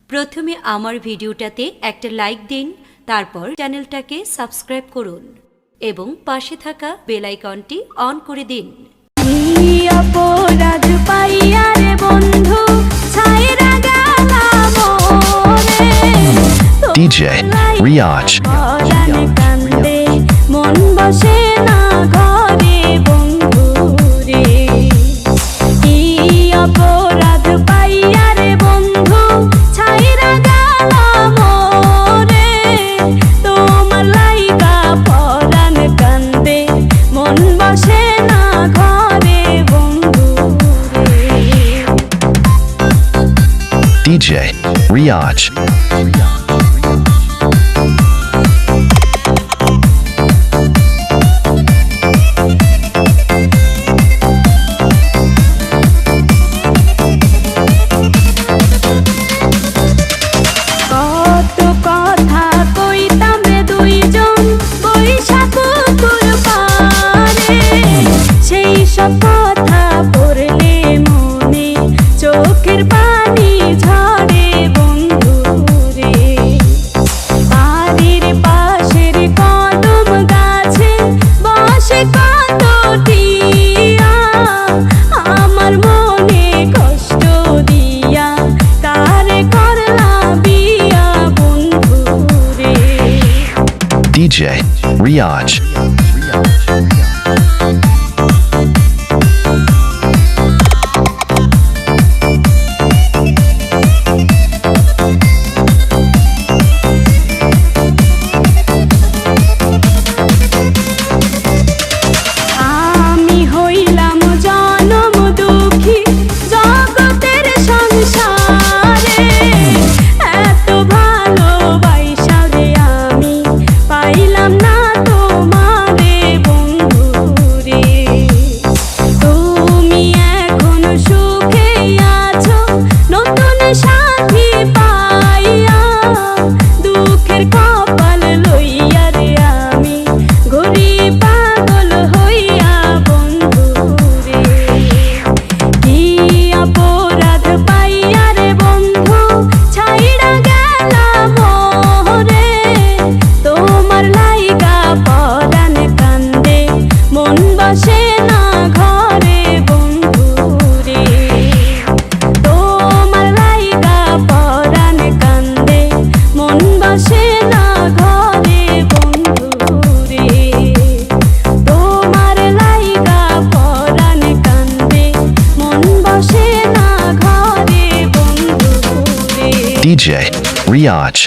প্রথমে আমার ভিডিওটাতে একটা লাইক দিন, তারপর চ্যানেলটাকে সাবস্ক্রাইব করুন এবং পাশে থাকা বেল আইকনটি অন করে দিন। অপরাধ পাইয়া রে বন্ধু ছাইরা গেলাম মোরে DJ Riaj কান্দে মন বসে না ঘরে বন্ধু রে কি অপরাধ পাইয়া রে বন্ধু ছাইরা গেলাম মোরে তোমার লাইগা পরাণ কান্দে মন বসে না ঘরে বন্ধু রে DJ Riaj কত কথা কইতাম রে দুইজন বৈশা পুকুর পারে সেই সব কথা পড়লে মনে চোখের পানি ঝরে বন্ধু রে বাড়ির পাশের কদম গাছে বসে কত টিয়া আমার মনে কষ্ট দিয়া কারে করলা বিয়া বন্ধু রে DJ Riaj আমি হইলাম জনম দুঃখী জগতের সংসারে এত ভালোবাসা রে আমি পাইলাম না তোমারে বন্ধু রে তুমি এখন সুখে আছো নতুন সাথী পাইয়া দুঃখের কপাল লইয়া রে আমি ঘুরি পাগল হইয়া বন্ধু রে কি অপরাধ পাইয়া রে বন্ধু ছাইড়া গেলাম মোরে তোমার লাইগা পরাণ কান্দে মন বসে না ঘরে বন্ধু রে তোমার লাইগা পরাণ কান্দে মন বসে না ঘরে বন্ধু রে তোমার লাইগা পরাণ কান্দে মন বসে না ঘরে বন্ধু রে DJ Riaj